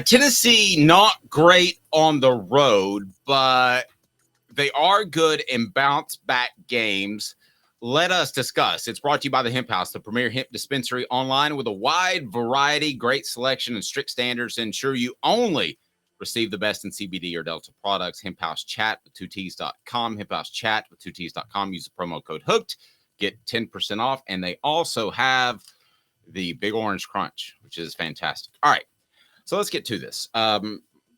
Tennessee, not great on the road, but they are good in bounce back games. Let us discuss. It's brought to you by the Hemp House, the premier hemp dispensary online with a wide variety, great selection, and strict standards to ensure you only receive the best in CBD or Delta products. Hemp House Chat with 2Ts.com. Hemp House Chat with 2Ts.com. Use the promo code HOOKED. Get 10% off. And they also have the Big Orange Crunch, which is fantastic. All right. So let's get to this.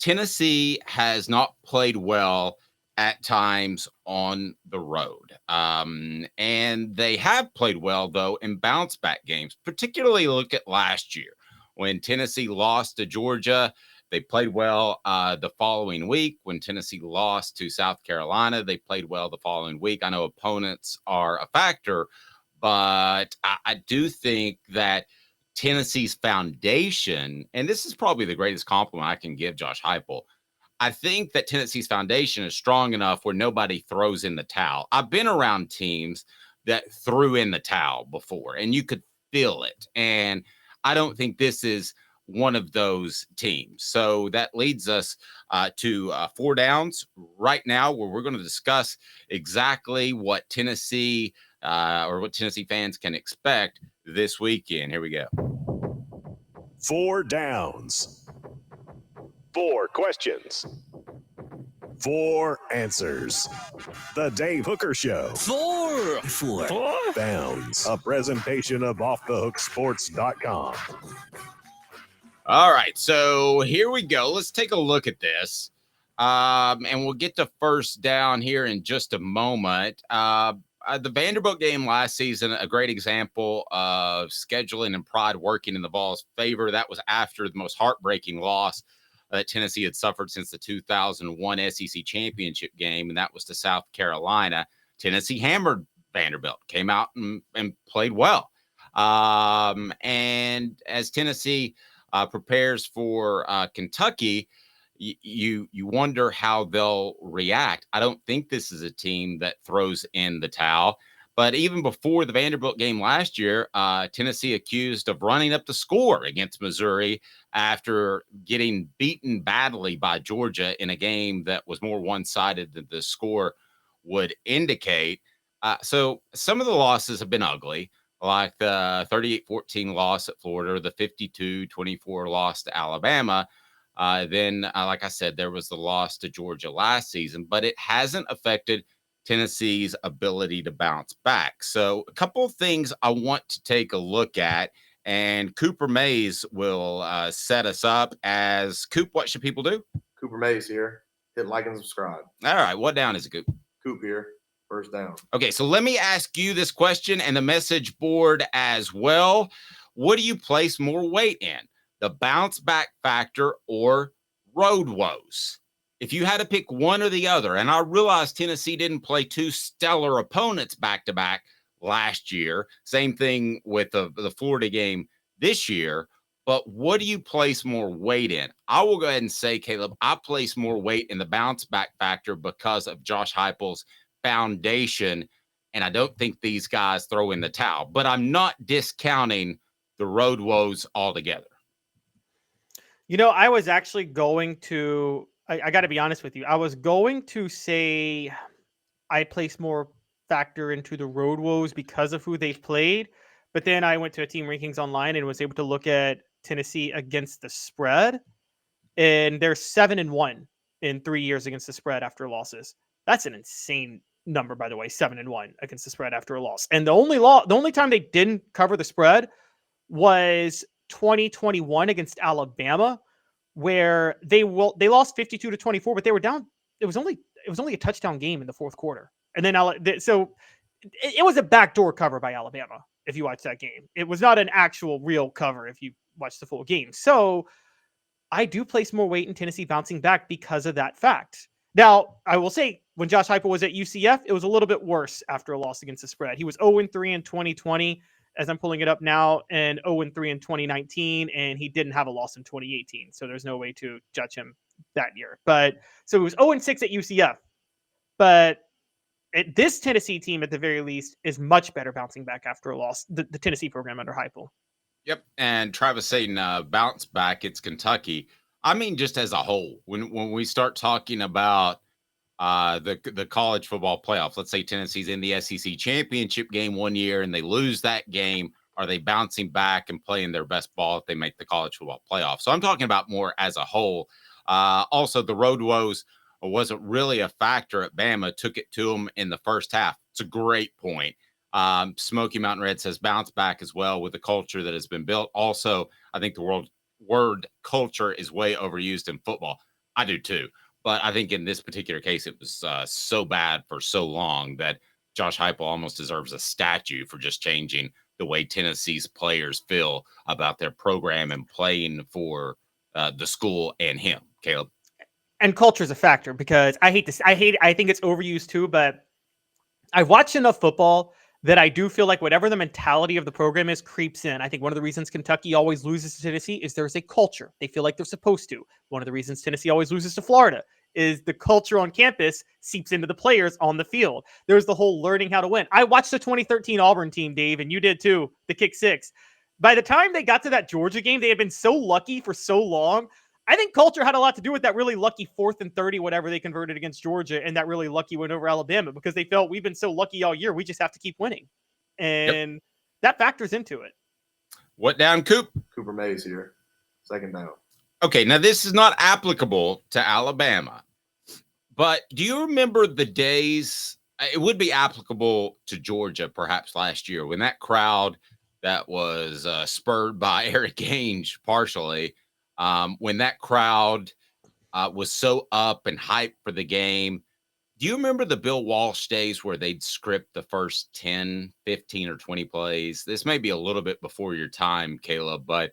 Tennessee has not played well at times on the road. And they have played well, though, in bounce back games, particularly look at last year when Tennessee lost to Georgia. They played well the following week. When Tennessee lost to South Carolina, they played well the following week. I know opponents are a factor, but I do think that Tennessee's foundation, and this is probably the greatest compliment I can give Josh Heupel. I think that Tennessee's foundation is strong enough where nobody throws in the towel. I've been around teams that threw in the towel before, and you could feel it. And I don't think this is one of those teams. So that leads us to four downs right now, where we're going to discuss exactly what Tennessee or what Tennessee fans can expect this weekend. Here we go. 4 downs. 4 questions. 4 answers. The Dave Hooker Show. 4 downs. A presentation of offthehooksports.com. All right, so here we go. Let's take a look at this. And we'll get to first down here in just a moment. The Vanderbilt game last season, a great example of scheduling and pride working in the Vols' favor. That was after the most heartbreaking loss that Tennessee had suffered since the 2001 SEC championship game, and that was to South Carolina. Tennessee hammered Vanderbilt, came out and played well. And as Tennessee prepares for Kentucky, you wonder how they'll react. I don't think this is a team that throws in the towel. But even before the Vanderbilt game last year, Tennessee accused of running up the score against Missouri after getting beaten badly by Georgia in a game that was more one-sided than the score would indicate. So some of the losses have been ugly, like the 38-14 loss at Florida, or the 52-24 loss to Alabama. Then, like I said, there was the loss to Georgia last season, but it hasn't affected Tennessee's ability to bounce back. So a couple of things I want to take a look at, and Cooper Mays will set us up as Coop. What should people do? Cooper Mays here. Hit like and subscribe. All right. What down is it, Coop? Coop here. First down. Okay, so let me ask you this question and the message board as well. What do you place more weight in? The bounce back factor or road woes? If you had to pick one or the other, and I realize Tennessee didn't play two stellar opponents back-to-back last year, same thing with the Florida game this year, but what do you place more weight in? I will go ahead and say, Caleb, I place more weight in the bounce back factor because of Josh Heupel's foundation, and I don't think these guys throw in the towel, but I'm not discounting the road woes altogether. You know, I was actually going to, I got to be honest with you. I was going to say I place more factor into the road woes because of who they've played. But then I went to a team rankings online and was able to look at Tennessee against the spread. And they're 7-1 in 3 years against the spread after losses. That's an insane number, by the way, 7-1 against the spread after a loss. And the only time they didn't cover the spread was 2021 against Alabama, where they lost 52-24, but they were down. It was only a touchdown game in the fourth quarter, and then so it was a backdoor cover by Alabama. If you watch that game, it was not an actual real cover. If you watch the full game, so I do place more weight in Tennessee bouncing back because of that fact. Now, I will say when Josh Heupel was at UCF, it was a little bit worse after a loss against the spread. He was 0-3 in 2020. As I'm pulling it up now, and 0-3 in 2019, and he didn't have a loss in 2018, so there's no way to judge him that year. But so it was 0-6 at UCF, but this Tennessee team, at the very least, is much better bouncing back after a loss. The Tennessee program under Heupel. Yep, and Travis saying bounce back. It's Kentucky. I mean, just as a whole, when we start talking about the college football playoffs, let's say Tennessee's in the SEC championship game one year and they lose that game. Are they bouncing back and playing their best ball if they make the college football playoff? So I'm talking about more as a whole. Also, the road woes wasn't really a factor at Bama. Took it to them in the first half. It's a great point. Smoky Mountain Reds has bounced back as well with the culture that has been built. Also, I think the word culture is way overused in football. I do too. But I think in this particular case, it was so bad for so long that Josh Heupel almost deserves a statue for just changing the way Tennessee's players feel about their program and playing for the school and him, Caleb. And culture is a factor because I think it's overused too, but I've watched enough football that I do feel like whatever the mentality of the program is creeps in. I think one of the reasons Kentucky always loses to Tennessee is there's a culture. They feel like they're supposed to. One of the reasons Tennessee always loses to Florida is the culture on campus seeps into the players on the field. There's the whole learning how to win. I watched the 2013 Auburn team, Dave, and you did too, the kick six. By the time they got to that Georgia game, they had been so lucky for so long. I think culture had a lot to do with that really lucky 4th and 30, whatever they converted against Georgia, and that really lucky win over Alabama because they felt we've been so lucky all year. We just have to keep winning. And that factors into it. What down, Coop? Cooper Mays here. Second down. Okay, now this is not applicable to Alabama, but do you remember the days? It would be applicable to Georgia perhaps last year when that crowd that was spurred by Eric Ainge partially, when that crowd was so up and hyped for the game. Do you remember the Bill Walsh days where they'd script the first 10, 15, or 20 plays? This may be a little bit before your time, Caleb, but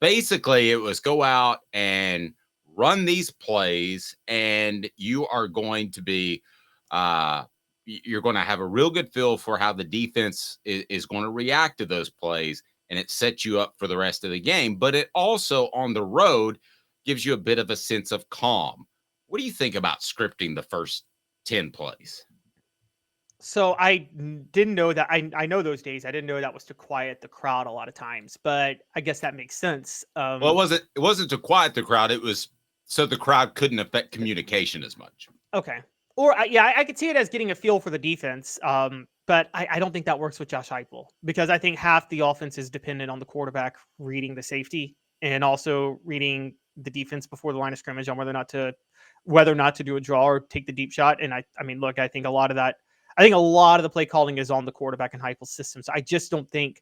basically it was go out and run these plays, and you are going to be you're going to have a real good feel for how the defense is going to react to those plays, and it sets you up for the rest of the game. But it also, on the road, gives you a bit of a sense of calm. What do you think about scripting the first 10 plays? So I didn't know that. I know those days. I didn't know that was to quiet the crowd a lot of times, but I guess that makes sense. Well, it wasn't to quiet the crowd. It was so the crowd couldn't affect communication as much. Okay. Or I could see it as getting a feel for the defense. But I don't think that works with Josh Heupel because I think half the offense is dependent on the quarterback reading the safety and also reading the defense before the line of scrimmage on whether or not to do a draw or take the deep shot. And I mean, look, I think a lot of the play calling is on the quarterback and Heupel's system. So I just don't think.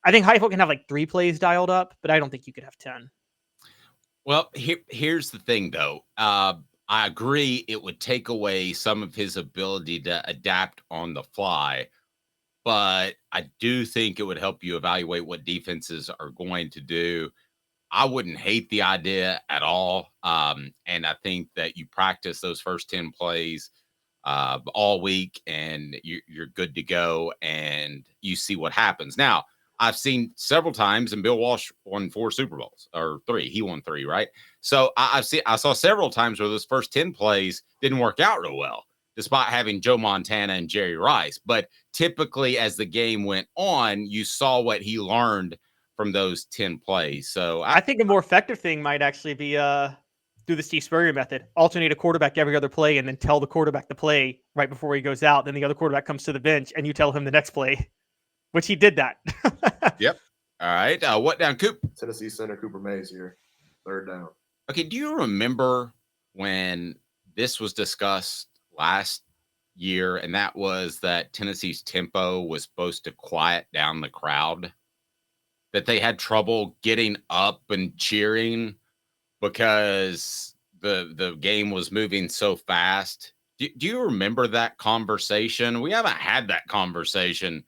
I think Heupel can have like 3 plays dialed up, but I don't think you could have 10. Well, here's the thing, though. I agree it would take away some of his ability to adapt on the fly, but I do think it would help you evaluate what defenses are going to do. I wouldn't hate the idea at all. And I think that you practice those first 10 plays all week and you're good to go and you see what happens. Now, I've seen several times, and Bill Walsh won 4 Super Bowls or 3. He won 3, right? So I saw several times where those first 10 plays didn't work out real well, despite having Joe Montana and Jerry Rice. But typically, as the game went on, you saw what he learned from those 10 plays. So I think a more effective thing might actually be do the Steve Spurrier method. Alternate a quarterback every other play, and then tell the quarterback to play right before he goes out. Then the other quarterback comes to the bench, and you tell him the next play. Which he did that. Yep. All right. What down, Coop? Tennessee center Cooper Mays here. Third down. Okay. Do you remember when this was discussed last year, and that was that Tennessee's tempo was supposed to quiet down the crowd? That they had trouble getting up and cheering because the game was moving so fast. Do you remember that conversation? We haven't had that conversation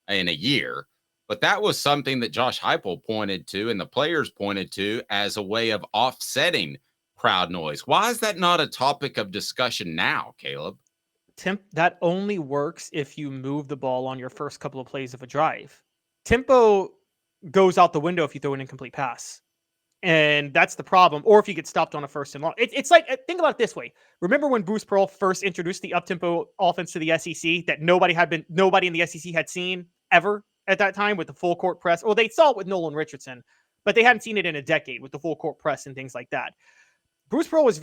in a year, but that was something that Josh Heupel pointed to and the players pointed to as a way of offsetting crowd noise. Why is that not a topic of discussion now, Caleb? That only works if you move the ball on your first couple of plays of a drive. Tempo goes out the window if you throw an incomplete pass. And that's the problem. Or if you get stopped on a first and long. It's like, think about it this way. Remember when Bruce Pearl first introduced the up-tempo offense to the SEC that nobody in the SEC had seen ever at that time with the full court press? Well, they saw it with Nolan Richardson. but they hadn't seen it in a decade with the full court press and things like that. Bruce Pearl was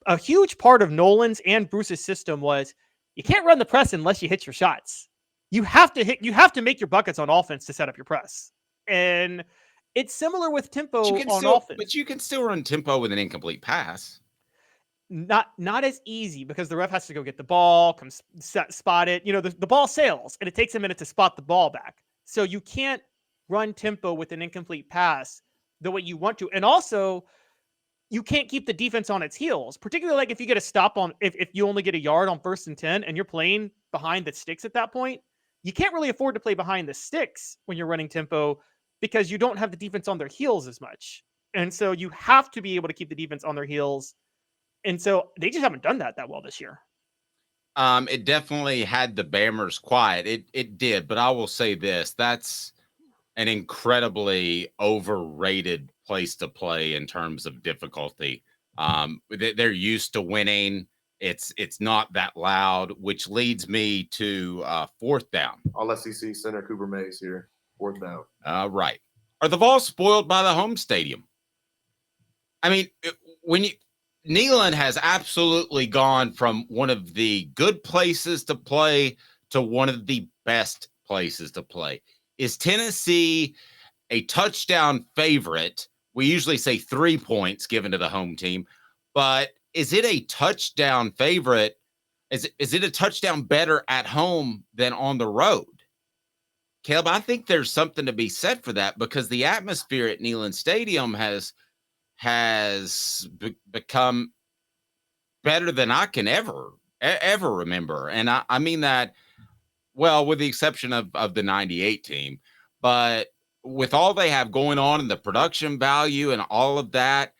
a huge part of Nolan's and Bruce's system was you can't run the press unless you hit your shots. You have to make your buckets on offense to set up your press. And it's similar with tempo on offense. But you can still run tempo with an incomplete pass. Not as easy because the ref has to go get the ball, come spot it. The ball sails and it takes a minute to spot the ball back. So you can't run tempo with an incomplete pass the way you want to. And also, you can't keep the defense on its heels, particularly like if you get a stop on, if you only get a yard on 1st and 10 and you're playing behind the sticks at that point, you can't really afford to play behind the sticks when you're running tempo because you don't have the defense on their heels as much. And so you have to be able to keep the defense on their heels. And so they just haven't done that well this year. It definitely had the Bammers quiet. It did, but I will say this, that's an incredibly overrated place to play in terms of difficulty. They're used to winning. It's not that loud, which leads me to 4th down. All SEC center Cooper Mays here. 4th down. Right. Are the Vols spoiled by the home stadium? I mean, Neyland has absolutely gone from one of the good places to play to one of the best places to play. Is Tennessee a touchdown favorite? We usually say 3 points given to the home team, but is it a touchdown favorite? Is it a touchdown better at home than on the road? Caleb, I think there's something to be said for that because the atmosphere at Neyland Stadium has become better than I can ever remember. And I mean that, well, with the exception of the 98 team, but with all they have going on in the production value and all of that,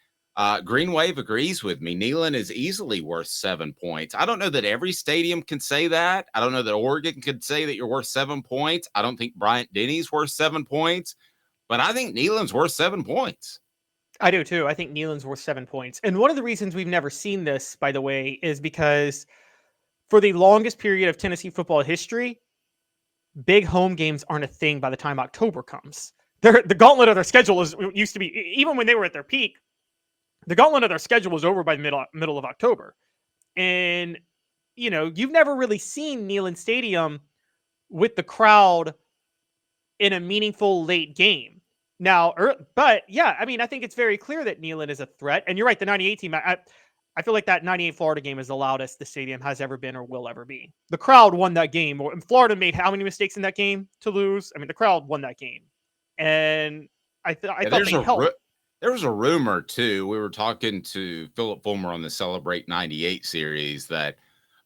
Green Wave agrees with me. Neyland is easily worth 7 points. I don't know that every stadium can say that. I don't know that Oregon could say that you're worth 7 points. I don't think Bryant-Denny's worth 7 points, but I think Neyland's worth 7 points. I do too. I think Neyland's worth 7 points. And one of the reasons we've never seen this, by the way, is because for the longest period of Tennessee football history, big home games aren't a thing by the time October comes. The gauntlet of their schedule used to be, even when they were at their peak, the gauntlet of their schedule was over by the middle of October. And, you've never really seen Neyland Stadium with the crowd in a meaningful late game. Now, but yeah, I mean, I think it's very clear that Neyland is a threat. And you're right, the 98 team, I feel like that 98 Florida game is the loudest the stadium has ever been or will ever be. The crowd won that game. Florida made how many mistakes in that game to lose? I mean, the crowd won that game. And I thought they helped. There was a rumor, too. We were talking to Philip Fulmer on the Celebrate 98 series that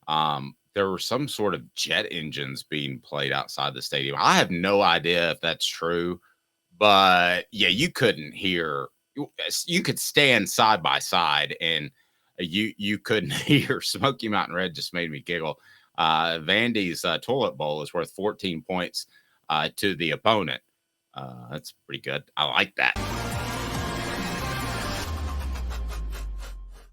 there were some sort of jet engines being played outside the stadium. I have no idea if that's true. But yeah, you couldn't hear. You could stand side by side, and you couldn't hear. Smoky Mountain Red just made me giggle. Vandy's toilet bowl is worth 14 points to the opponent. That's pretty good. I like that.